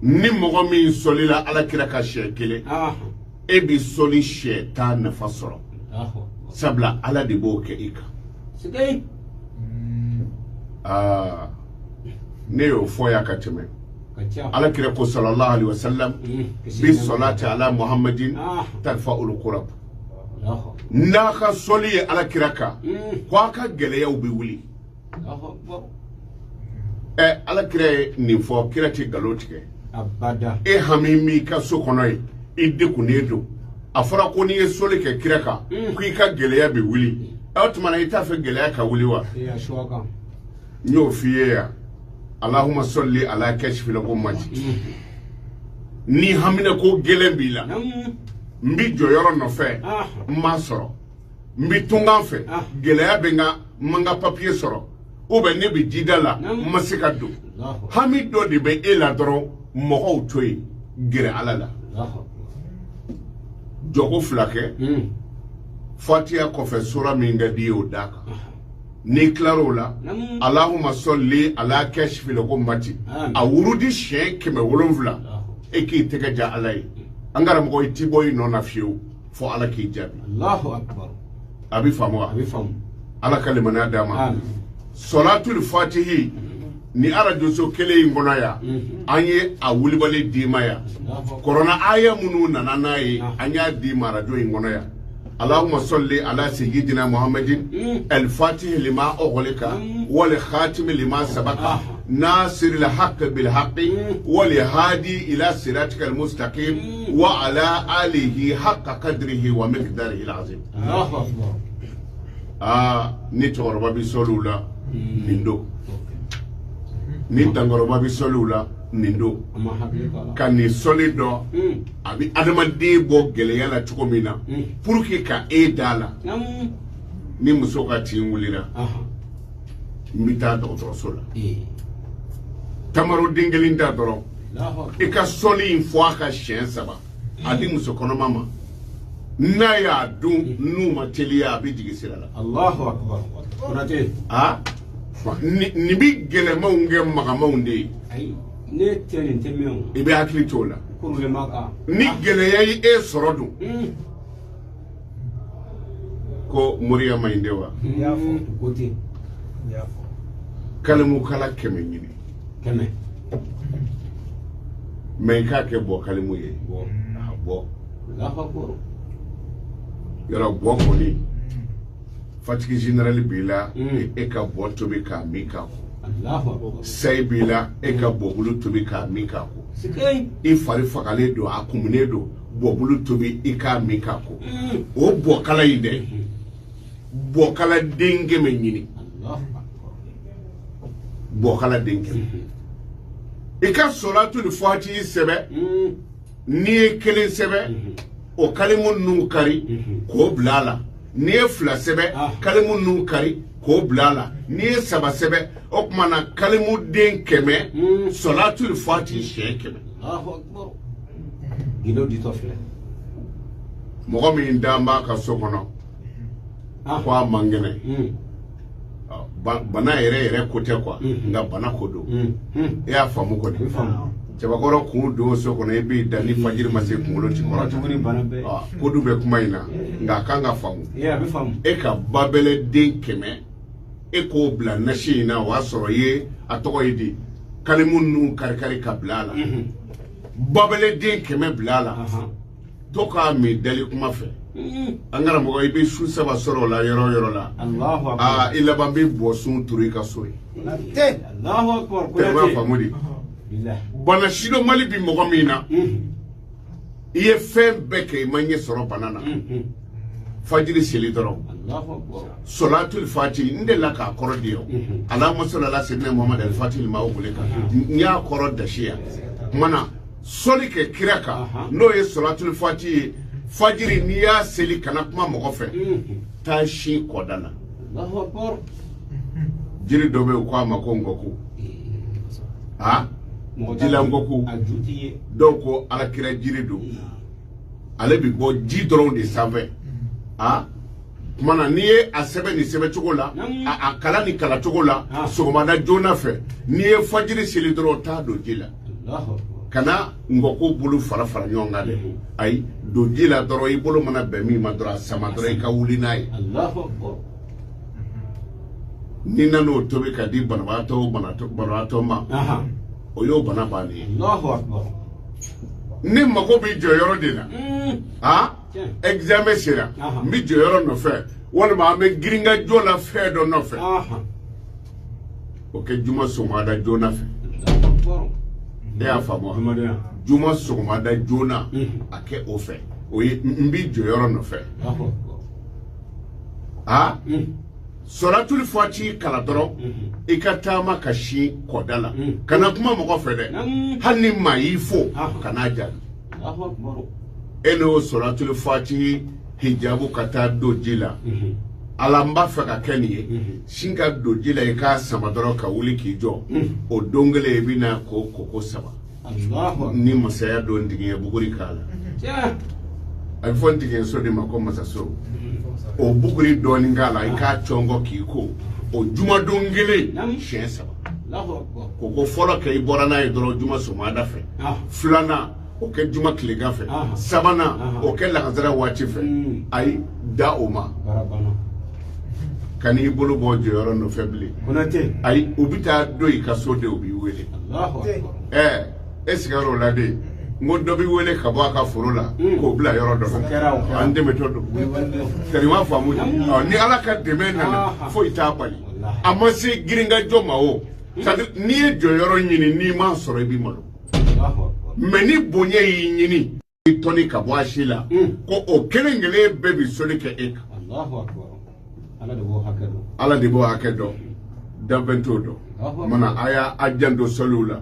ni mɔgɔ min solila alakira ka siɲɛ kelen e bi soli siɲɛ 10 nafa sɔrɔ sabula ala de b'o kɛ i kan ne y'o fɔ ya ka tɛmɛ alakira ko sallallahu alaihi wasallam bi salati ala muhammadin tarfa'ul qurab n'a ka soli ye alakira kan ko a ka gɛlɛyaw bɛ wuli alakira ye nin fɔ kira tɛ nkalon tigɛ e hami min ka so kɔnɔ ye i degunnen don a fɔra ko n'i ye soli kɛ kira kan ko i ka gɛlɛya bɛ wuli o tuma na i t'a fɛ gɛlɛya ka wuli wa n y'o f'i ye yan Allahumma salli ala kashfil ummati ni hamina ko gɛlɛn b'i la n bi jɔ yɔrɔ nɔfɛ n m'a sɔrɔ n bi tungan fɛ gɛlɛya bɛ n man ka papiye sɔrɔ ou bien ne bi jida la n ma se ka don hami dɔ de bɛ e la dɔrɔn mɔgɔw to yen gɛrɛ ala la jɔko 2 kɛ fatiha kɔfɛ sura min ka di ye o d'a kan ni tilar'o la Allahumma salli ala kashfil ummati a wurudi siɲɛ 700 e k'i tɛgɛ ja ala ye an karamɔgɔ i ti bɔ i nɔ na fiyewu fo ala k'i jaabi a bɛ faamu wa ala ka limaniya d'a ma salatul fatihi ni arajoso kelen in kɔnɔ yan an ye a wulibali d'i ma yan kɔrɔna aya minnu nana n'a ye an y'a d'i ma arajo in kɔnɔ yan Allahumma salli ala sayyidina Muhammadin al-fatih lima ughliqa wal khatim lima sabaqa nasir al-haqq bil haqq wal hadi ila siratikal mustaqim wa ala alihi haqqa qadrihi wa miqdarihi al-azim. Allahu akbar. Ni tɔgɔrɔba bi sɔliw la nin don ni dankɔrɔba bi sɔliw la nin don ka nin sɔli dɔn a bi adamaden bɔ gɛlɛya la cogo min na pour que ka e da la ni muso ka tin wulira n bi taa dɔgɔtɔrɔso la tamaro den kelen da dɔrɔn i ka sɔli in fɔ a ka siɲɛ 3 a di muso kɔnɔma ma n'a y'a dun n'u ma teliya a bi jigi sira la Allahu akbar nin bi gɛlɛmanw kɛ magamanw de ye ne tɛ nin tɛ mɛn i bɛ hakili t'o la ni gɛlɛya ye e sɔrɔ dun ko moriya ma ɲi de wa kalimu kala 100 ɲini mais i k'a kɛ bɔ kalimu ye bɔ yɔrɔ bɔ kɔni fatigi général b'i la e ka bɔ tobi k'a min k'a ko sayi b'i la e ka bɔbulu tobi k'a min k'a ko i fari fagalen don a kumunen don bɔbulu tobi i k'a min k'a ko o bɔkala in dɛ bɔkala den 100 ɲini bɔkala den 100 i ka solatul fatihi sɛbɛ n'i ye 1 sɛbɛ o kalimu ninnu kari k'o bila a la n'i ye 2 sɛbɛ kalimu ninnu kari k'o bila a la n'i ye 3 sɛbɛ o tuma na kalimu den 100 solatul fatihi siɲɛ 100 mɔgɔ min dan b'a ka so kɔnɔ ko a man kɛnɛ bana yɛrɛ ko tɛ quoi nka bana ko don e y'a faamu kɔni cɛbakɔrɔ kun don so kɔnɔ e b'i da ni fajiri ma se kunkolo ti kɔrɔ ko dun bɛ kuma in na nka a kan ka faamu e ka babɛlɛ den 100 e k'o bila nasi in na o y'a sɔrɔ i ye a tɔgɔ ye di kalimu ninnu kari ka bila a la babɛlɛ den 100 bila a la to k'a min dali kuma fɛ an karamɔgɔ i bɛ su 3 sɔrɔ o la yɔrɔ la i laban bɛ bɔ sun turu i ka so ye tɛmɛ faamu di bana sidɔn mali bi mɔgɔ min na i ye fɛn bɛɛ kɛ i ma ɲɛ sɔrɔ bana na fajiri seli dɔrɔn solatul fatihi n delila k'a kɔrɔ di yan Allahumma salli ala sayyidina Muhammad al-fatihil maa ughliqa n y'a kɔrɔ dasi yan kumana sɔli kɛ kira kan n'o ye solatul fatihi ye fajiri n'i y'a seli kana kuma mɔgɔ fɛ taa si kɔda la jiri dɔ bɛ yen u ko a ma ko ngɔku jilangoku dɔw ko alakira jiri don ale bi bɔ ji dɔrɔn de sanfɛ kumana n'i ye a sɛbɛn nin sɛbɛn cogo la a kala nin kala cogo la sɔgɔmada joona fɛ n'i ye fajiri seli dɔrɔn t'a don ji la kana ngoko bulu fara fara ɲɔgɔn de ay do ji la dɔrɔn I bolo mana bɛn min ma dɔrɔn sama dɔrɔn I ka wuli n'a ye Allahu akbar ni nan'o tobi ka di banabaatɔ ma o y'o bana bannen ye Allahu akbar ni mago bɛ jɔ yɔrɔ de la examen sera n bɛ jɔ yɔrɔ nɔfɛ walima an bɛ girinka jo la fɛn dɔ nɔfɛ o kɛ juma sɔgɔmada joona fɛ e y'a faamu wa juma sɔgɔmada joona a kɛ o fɛ o ye n bɛ jɔ yɔrɔ nɔfɛ sɔratul fati kala dɔrɔn I ka taama ka si kɔda la kana kuma mɔgɔ fɛ dɛ hali ni maa y'i fo kana jaabi e n'o sɔratul fati hijabu ka taa don ji la ala n b'a fɛ ka kɛ nin ye sin ka don ji la I k'a sama dɔrɔn ka wuli k'i jɔ o don kelen I bɛna ko koko saba ni masaya don tigiɲɛ buguri k'a la a bɛ fɔ n tigiɲɛso de ma ko masaso o buguri dɔɔnin k'a la I k'a cɔngɔ k'i ko o jumadon kelen siɲɛ saba koko fɔlɔ kɛ I bɔra n'a ye dɔrɔn juma sɔgɔmada fɛ filanan o kɛ juma tilegan fɛ sabanan o kɛ lansara waati fɛ ayi da o ma ka n'i bolo bɔ jɔyɔrɔ nɔfɛ bilen ayi u bɛ taa don I ka so de u b'i wele e sigara o la de n ko dɔ b'i wele ka bɔ a ka foro la k'o bila yɔrɔ dɔ la an dɛmɛtɔ don kari ma faamu ni ala ka dɛmɛ nana foyi t'a bali a ma se girinkajɔ ma o n'i ye jɔyɔrɔ ɲini n'i m'a sɔrɔ I b'i malo mais ni bonya y'i ɲini I tɔni ka bɔ a si la ko o kelen kelen bɛɛ bi soli kɛ e kan ala de b'o hakɛ dɔn danfɛn t'o dɔn mana a y'a janto sɔliw la